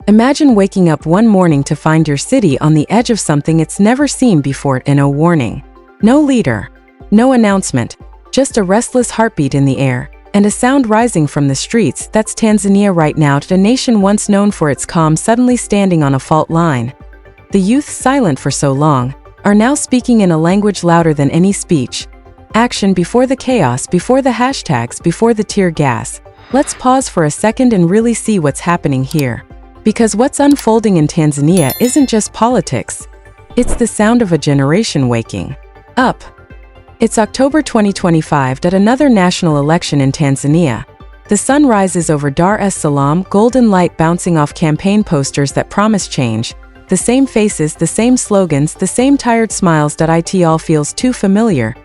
Imagine waking up one morning to find your city on the edge of something it's never seen before. No warning, no leader, no announcement, just a restless heartbeat in the air, and a sound rising from the streets. That's Tanzania right now, a nation once known for its calm suddenly standing on a fault line. The youth, silent for so long, are now speaking in a language louder than any speech. Action before the chaos, before the hashtags, before the tear gas. Let's pause for a second and really see what's happening here. Because what's unfolding in Tanzania isn't just politics. It's the sound of a generation waking up. It's October 2025, another national election in Tanzania. The sun rises over Dar es Salaam, golden light bouncing off campaign posters that promise change. The same faces, the same slogans, the same tired smiles. It all feels too familiar.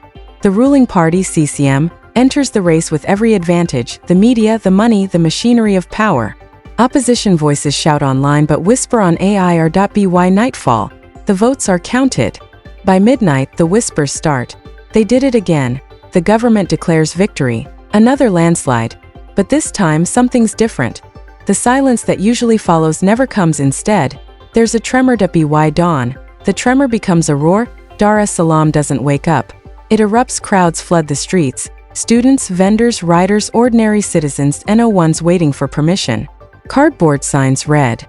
The ruling party, CCM, enters the race with every advantage: the media, the money, the machinery of power. Opposition voices shout online but whisper on AIR.by nightfall. The votes are counted. By midnight, the whispers start. They did it again. The government declares victory. Another landslide. But this time, something's different. The silence that usually follows never comes. Instead, there's a tremor. By dawn, the tremor becomes a roar. Dar es Salaam doesn't wake up. It erupts. Crowds flood the streets. Students, vendors, riders, ordinary citizens, no one's waiting for permission. Cardboard signs read,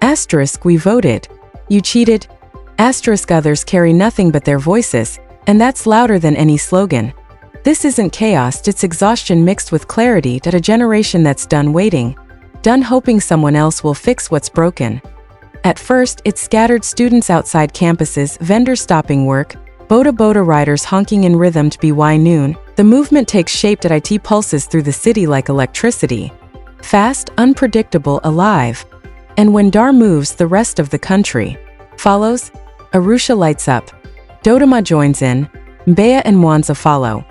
*, we voted. You cheated. *, others carry nothing but their voices, and that's louder than any slogan. This isn't chaos, it's exhaustion mixed with clarity. A generation that's done waiting, done hoping someone else will fix what's broken. At first, it's scattered students outside campuses, vendors stopping work, boda riders honking in rhythm. By noon, the movement takes shape. It pulses through the city like electricity. Fast, unpredictable, alive. And when Dar moves, the rest of the country follows. Arusha lights up. Dodoma joins in. Mbeya and Mwanza follow.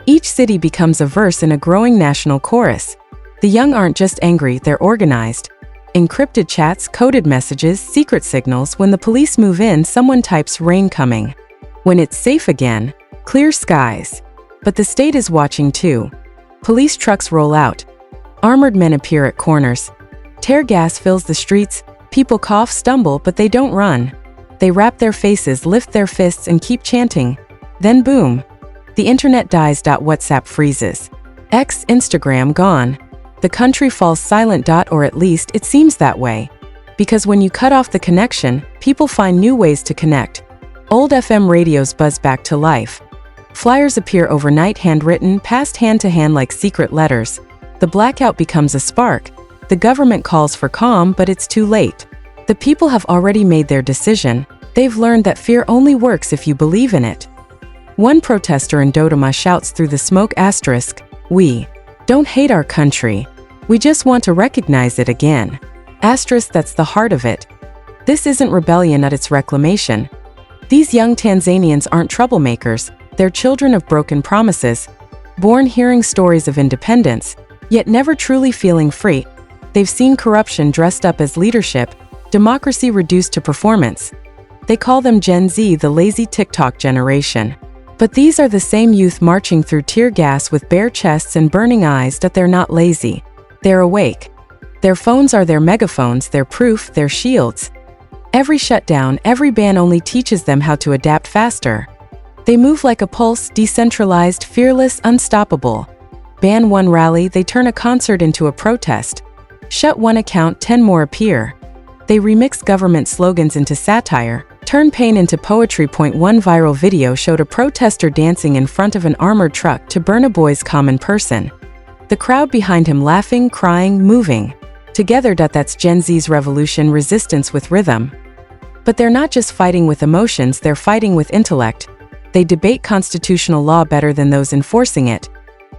Each city becomes a verse in a growing national chorus. The young aren't just angry, they're organized. Encrypted chats, coded messages, secret signals. When the police move in, someone types rain coming. When it's safe again, clear skies. But the state is watching too. Police trucks roll out. Armored men appear at corners. Tear gas fills the streets. People cough, stumble, but they don't run. They wrap their faces, lift their fists, and keep chanting. Then boom. The internet dies. WhatsApp freezes. X, Instagram gone. The country falls silent. Or at least it seems that way. Because when you cut off the connection, people find new ways to connect. Old FM radios buzz back to life. Flyers appear overnight, handwritten, passed hand to hand like secret letters. The blackout becomes a spark. The government calls for calm, but it's too late. The people have already made their decision. They've learned that fear only works if you believe in it. One protester in Dodoma shouts through the smoke, *, we don't hate our country. We just want to recognize it again. *, that's the heart of it. This isn't rebellion, it's reclamation. These young Tanzanians aren't troublemakers. They're children of broken promises, born hearing stories of independence, yet never truly feeling free. They've seen corruption dressed up as leadership, democracy reduced to performance. They call them Gen Z, the lazy TikTok generation. But these are the same youth marching through tear gas with bare chests and burning eyes. They're not lazy. They're awake. Their phones are their megaphones, their proof, their shields. Every shutdown, every ban only teaches them how to adapt faster. They move like a pulse, decentralized, fearless, unstoppable. Ban one rally, they turn a concert into a protest. Shut one account, 10 more appear. They remix government slogans into satire, turn pain into poetry. One viral video showed a protester dancing in front of an armored truck to Burna Boy's Common Person. The crowd behind him laughing, crying, moving. Together, that's Gen Z's revolution, resistance with rhythm. But they're not just fighting with emotions, they're fighting with intellect. They debate constitutional law better than those enforcing it.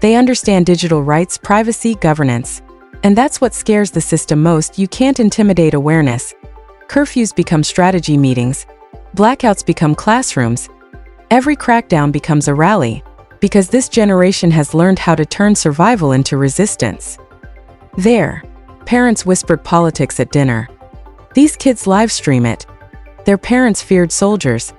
They understand digital rights, privacy, governance. And that's what scares the system most. You can't intimidate awareness. Curfews become strategy meetings. Blackouts become classrooms. Every crackdown becomes a rally. Because this generation has learned how to turn survival into resistance. There, parents whispered politics at dinner. These kids live stream it. Their parents feared soldiers.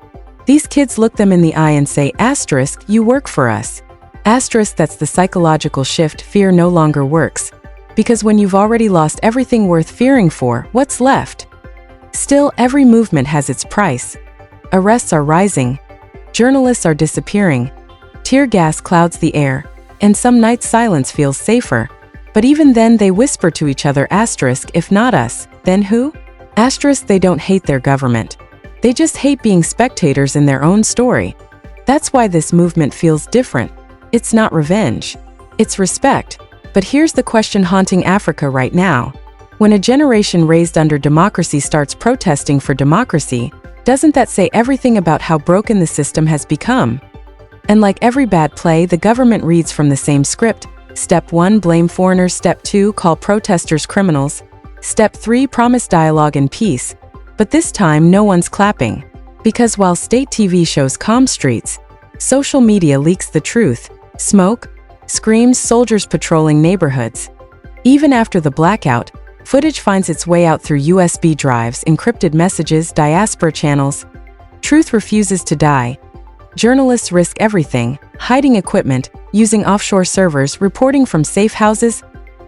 These kids look them in the eye and say, asterisk, you work for us. Asterisk, that's the psychological shift. Fear no longer works. Because when you've already lost everything worth fearing for, what's left? Still, every movement has its price. Arrests are rising. Journalists are disappearing. Tear gas clouds the air, and some nights silence feels safer. But even then they whisper to each other, asterisk, if not us, then who? Asterisk, they don't hate their government. They just hate being spectators in their own story. That's why this movement feels different. It's not revenge. It's respect. But here's the question haunting Africa right now. When a generation raised under democracy starts protesting for democracy, doesn't that say everything about how broken the system has become? And like every bad play, the government reads from the same script. Step 1, blame foreigners. Step 2, call protesters criminals. Step 3, promise dialogue and peace. But this time, no one's clapping. Because while state TV shows calm streets, social media leaks the truth. Smoke, screams, soldiers patrolling neighborhoods. Even after the blackout, footage finds its way out through USB drives, encrypted messages, diaspora channels. Truth refuses to die. Journalists risk everything, hiding equipment, using offshore servers, reporting from safe houses.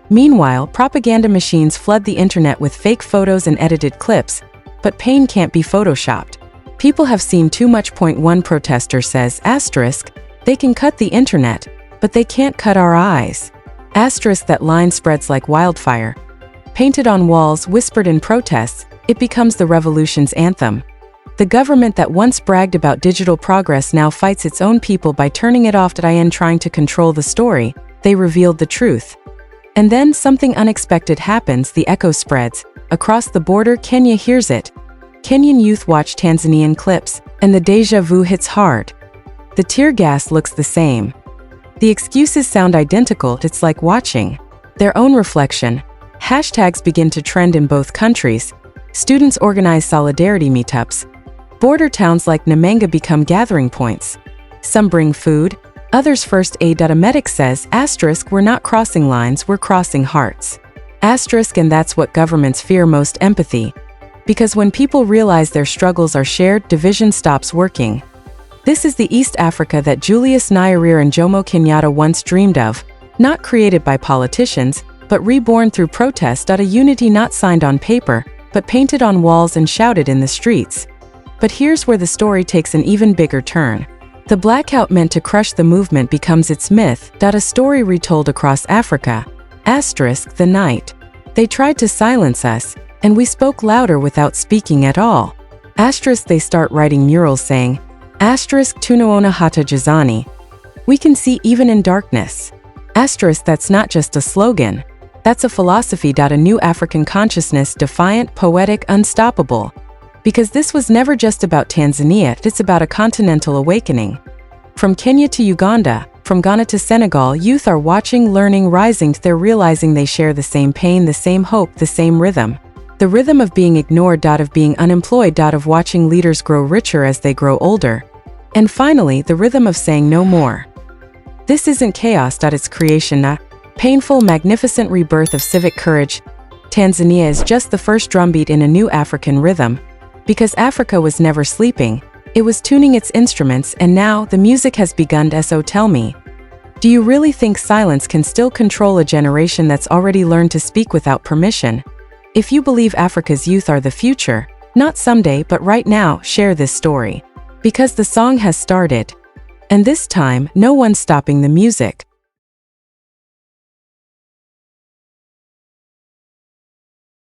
Meanwhile, propaganda machines flood the internet with fake photos and edited clips. But pain can't be photoshopped. People have seen too much. One protester says, asterisk, they can cut the internet, but they can't cut our eyes. Asterisk, that line spreads like wildfire. Painted on walls, whispered in protests, it becomes the revolution's anthem. The government that once bragged about digital progress now fights its own people by turning it off. In trying to control the story, they revealed the truth. And then something unexpected happens. The echo spreads. Across the border, Kenya hears it. Kenyan youth watch Tanzanian clips, and the déjà vu hits hard. The tear gas looks the same. The excuses sound identical. It's like watching their own reflection. Hashtags begin to trend in both countries. Students organize solidarity meetups. Border towns like Namanga become gathering points. Some bring food, others first aid. A medic says, asterisk, we're not crossing lines, we're crossing hearts. Asterisk, and that's what governments fear most, empathy. Because when people realize their struggles are shared, division stops working. This is the East Africa that Julius Nyerere and Jomo Kenyatta once dreamed of, not created by politicians, but reborn through protest. A unity not signed on paper, but painted on walls and shouted in the streets. But here's where the story takes an even bigger turn. The blackout meant to crush the movement becomes its myth. A story retold across Africa. Asterisk, the night they tried to silence us, and we spoke louder without speaking at all. Asterisk, they start writing murals saying, asterisk, tunaona hata gizani. We can see even in darkness. Asterisk, that's not just a slogan. That's a philosophy. A new African consciousness, defiant, poetic, unstoppable. Because this was never just about Tanzania, it's about a continental awakening. From Kenya to Uganda, from Ghana to Senegal, youth are watching, learning, rising. They're realizing they share the same pain, the same hope, the same rhythm. The rhythm of being ignored, of being unemployed, of watching leaders grow richer as they grow older. And finally, the rhythm of saying no more. This isn't chaos. It's creation, a painful, magnificent rebirth of civic courage. Tanzania is just the first drumbeat in a new African rhythm. Because Africa was never sleeping, it was tuning its instruments, and now the music has begun. So tell me, do you really think silence can still control a generation that's already learned to speak without permission? If you believe Africa's youth are the future, not someday but right now, share this story. Because the song has started. And this time, no one's stopping the music.